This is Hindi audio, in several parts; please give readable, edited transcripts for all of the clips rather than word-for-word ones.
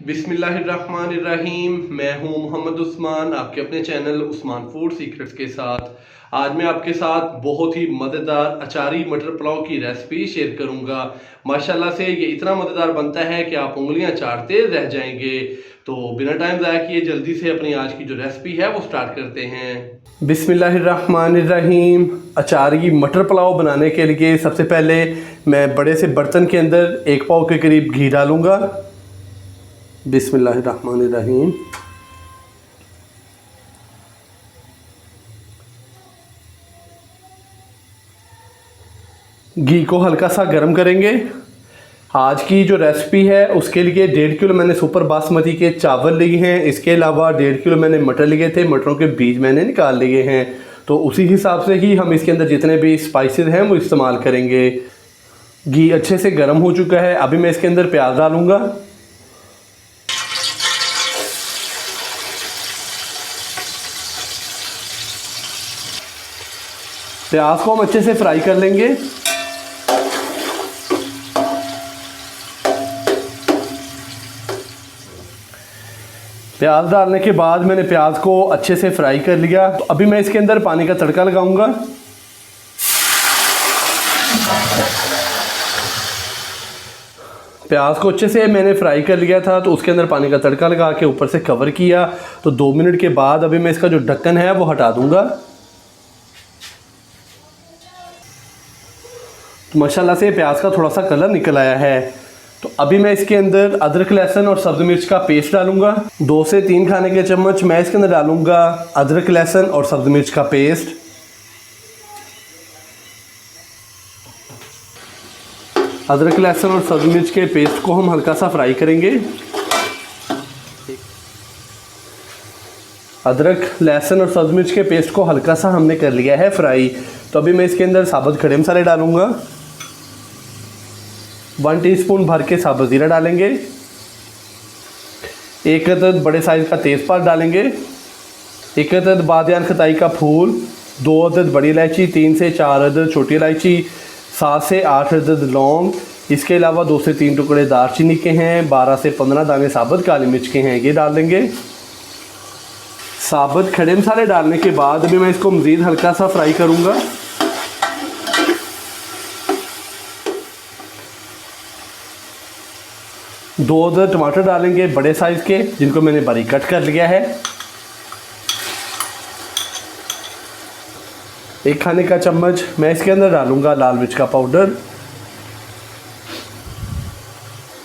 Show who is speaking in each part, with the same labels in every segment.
Speaker 1: बिस्मिल्लाहिर्रहमानिर्रहीम। मैं हूं मोहम्मद उस्मान, आपके अपने चैनल उस्मान फूड सीक्रेट्स के साथ। आज मैं आपके साथ बहुत ही मज़ेदार अचारी मटर पुलाव की रेसिपी शेयर करूंगा। माशाल्लाह से ये इतना मज़ेदार बनता है कि आप उंगलियां चाटते रह जाएंगे। तो बिना टाइम ज़ाया किए जल्दी से अपनी आज की जो रेसिपी है वो स्टार्ट करते हैं। बिस्मिल्लाहिर्रहमानिर्रहीम। अचारी मटर पुलाव बनाने के लिए सबसे पहले मैं बड़े से बर्तन के अंदर 1 पाव के करीब घी डालूंगा। बिस्मिल्लाहिर्रहमानिर्रहीम। घी को हल्का सा गर्म करेंगे। आज की जो रेसिपी है उसके लिए 1.5 किलो मैंने सुपर बासमती के चावल लिए हैं। इसके अलावा 1.5 किलो मैंने मटर लिए थे, मटरों के बीज मैंने निकाल लिए हैं। तो उसी हिसाब से ही हम इसके अंदर जितने भी स्पाइसेस हैं वो इस्तेमाल करेंगे। घी अच्छे से गर्म हो चुका है, अभी मैं इसके अंदर प्याज डालूँगा। प्याज को हम अच्छे से फ्राई कर लेंगे। प्याज डालने के बाद मैंने प्याज को अच्छे से फ्राई कर लिया। तो अभी मैं इसके अंदर पानी का तड़का लगाऊंगा। प्याज को अच्छे से मैंने फ्राई कर लिया था, तो उसके अंदर पानी का तड़का लगा के ऊपर से कवर किया। तो 2 मिनट के बाद अभी मैं इसका जो ढक्कन है वो हटा दूंगा। तो माशाल्लाह से प्याज का थोड़ा सा कलर निकल आया है। तो अभी मैं इसके अंदर अदरक, लहसुन और सब्ज़ मिर्च का पेस्ट डालूंगा। 2 से 3 खाने के चम्मच मैं इसके अंदर डालूंगा अदरक, लहसुन और सब्ज़ मिर्च का पेस्ट। अदरक, लहसुन और सब्ज़ मिर्च के पेस्ट को हम हल्का सा फ्राई करेंगे। अदरक, लहसुन और सब्ज़ मिर्च के पेस्ट को हल्का सा हमने कर लिया है फ्राई। तो अभी मैं इसके अंदर साबुत खड़े मसाले डालूंगा। 1 टीस्पून भर के साबुत ज़ीरा डालेंगे। 1 अदद बड़े साइज़ का तेज़पात डालेंगे। 1 अदद बादियान खताई का फूल। 2 अदद बड़ी इलायची। 3 से 4 अदद छोटी इलायची। 7 से 8 अदद लौंग। इसके अलावा 2 से 3 टुकड़े दालचीनी के हैं। 12 से 15 दाने साबुत काली मिर्च के हैं, ये डाल देंगे। साबुत खड़े मसाले डालने के बाद अभी मैं इसको मज़ीद हल्का सा फ्राई करूँगा। दो अदद टमाटर डालेंगे बड़े साइज़ के, जिनको मैंने बारीक कट कर लिया है। 1 खाने का चम्मच मैं इसके अंदर डालूंगा लाल मिर्च का पाउडर।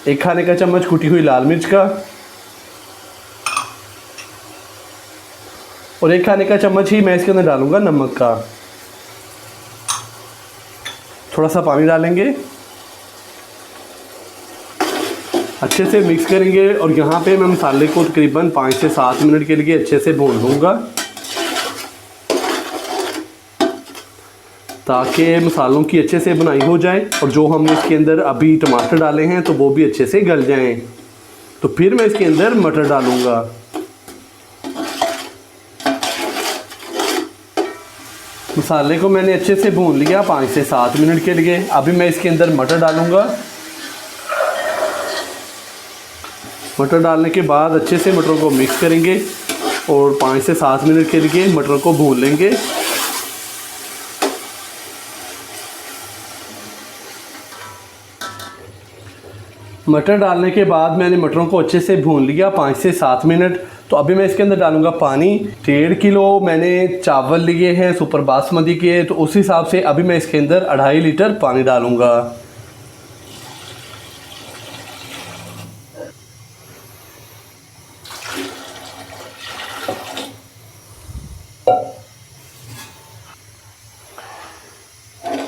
Speaker 1: 1 खाने का चम्मच कुटी हुई लाल मिर्च का। और 1 खाने का चम्मच ही मैं इसके अंदर डालूंगा नमक का। थोड़ा सा पानी डालेंगे, अच्छे से मिक्स करेंगे। और यहाँ पे मैं मसाले को तकरीबन 5 से 7 मिनट के लिए अच्छे से भून लूँगा, ताकि मसालों की अच्छे से बुनाई हो जाए और जो हमने इसके अंदर अभी टमाटर डाले हैं तो वो भी अच्छे से गल जाएं। तो फिर मैं इसके अंदर मटर डालूँगा। मसाले को मैंने अच्छे से भून लिया 5 से 7 मिनट के लिए। अभी मैं इसके अंदर मटर डालूँगा। मटर डालने के बाद अच्छे से मटरों को मिक्स करेंगे और 5 से 7 मिनट के लिए मटर को भून लेंगे। मटर डालने के बाद मैंने मटरों को अच्छे से भून लिया 5 से 7 मिनट। तो अभी मैं इसके अंदर डालूंगा पानी। 1.5 किलो मैंने चावल लिए हैं सुपर बासमती के, तो उस हिसाब से अभी मैं इसके अंदर 2.5 लीटर पानी डालूंगा।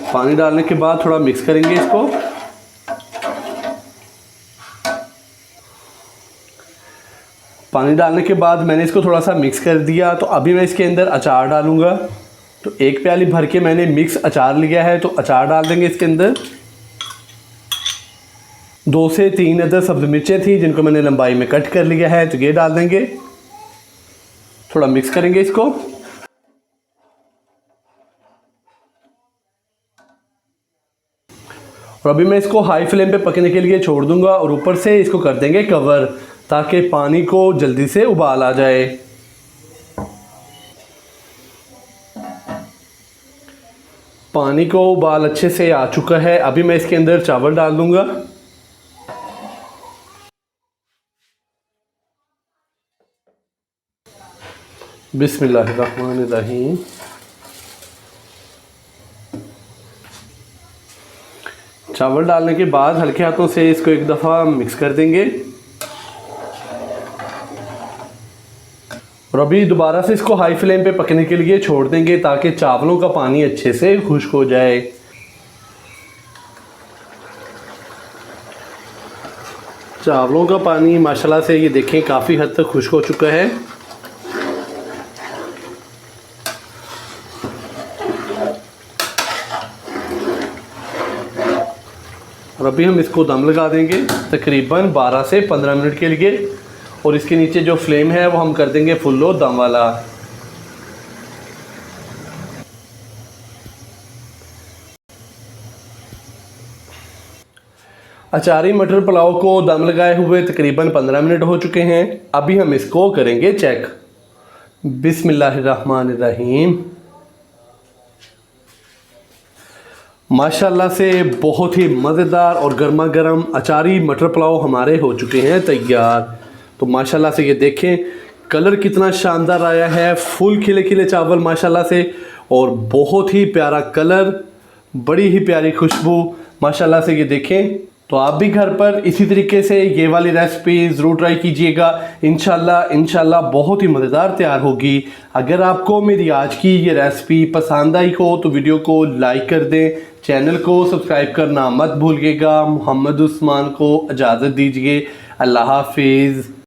Speaker 1: पानी डालने के बाद थोड़ा मिक्स करेंगे इसको। पानी डालने के बाद मैंने इसको थोड़ा सा मिक्स कर दिया। तो अभी मैं इसके अंदर अचार डालूंगा। तो 1 प्याली भर के मैंने मिक्स अचार लिया है, तो अचार डाल देंगे इसके अंदर। 2 से 3 अदद सब्ज़ मिर्चें थी, जिनको मैंने लंबाई में कट कर लिया है, तो ये डाल देंगे। थोड़ा मिक्स करेंगे इसको। और अभी मैं इसको हाई फ्लेम पे पकने के लिए छोड़ दूंगा और ऊपर से इसको कर देंगे कवर, ताकि पानी को जल्दी से उबाल आ जाए। पानी को उबाल अच्छे से आ चुका है। अभी मैं इसके अंदर चावल डाल दूंगा। बिस्मिल्लाहिर्रहमानिर्रहीम। चावल डालने के बाद हल्के हाथों से इसको एक दफ़ा मिक्स कर देंगे और अभी दोबारा से इसको हाई फ्लेम पे पकने के लिए छोड़ देंगे ताकि चावलों का पानी अच्छे से खुश्क हो जाए। चावलों का पानी माशाल्लाह से ये देखें काफ़ी हद तक खुश्क हो चुका है। और अभी हम इसको दम लगा देंगे तकरीबन 12 से 15 मिनट के लिए और इसके नीचे जो फ्लेम है वो हम कर देंगे फुल लो दम वाला। अचारी मटर पुलाव को दम लगाए हुए तकरीबन 15 मिनट हो चुके हैं। अभी हम इसको करेंगे चेक। बिस्मिल्लाहिर्रहमानिर्रहीम। माशाल्लाह से बहुत ही मज़ेदार और गर्मा गर्म अचारी मटर पुलाव हमारे हो चुके हैं तैयार। तो माशाल्लाह से ये देखें कलर कितना शानदार आया है, फुल खिले खिले चावल माशाल्लाह से और बहुत ही प्यारा कलर, बड़ी ही प्यारी खुशबू माशाल्लाह से। ये देखें तो आप भी घर पर इसी तरीके से ये वाली रेसिपी ज़रूर ट्राई कीजिएगा। इंशाल्लाह बहुत ही मज़ेदार तैयार होगी। अगर आपको मेरी आज की ये रेसिपी पसंद आई हो तो वीडियो को लाइक कर दें, चैनल को सब्सक्राइब करना मत भूलिएगा। मोहम्मद उस्मान को इजाज़त दीजिए। अल्लाह हाफिज़।